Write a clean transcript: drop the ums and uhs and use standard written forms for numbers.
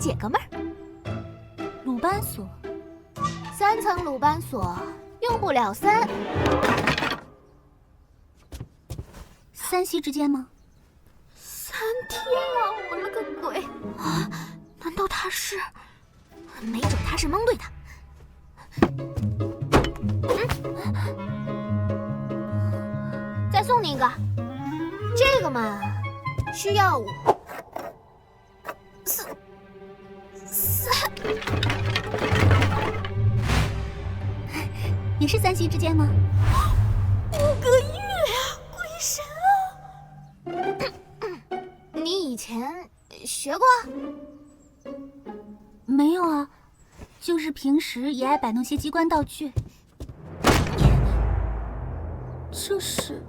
解个闷儿。鲁班锁3层鲁班锁，用不了3夕之间吗？3天啊！我了个鬼啊！难道他是？没准他是蒙对的。再送你一个，这个嘛，需要4。也是3夕之间吗？5个月啊！鬼神啊！你以前学过？没有啊，就是平时也爱摆弄些机关道具。这是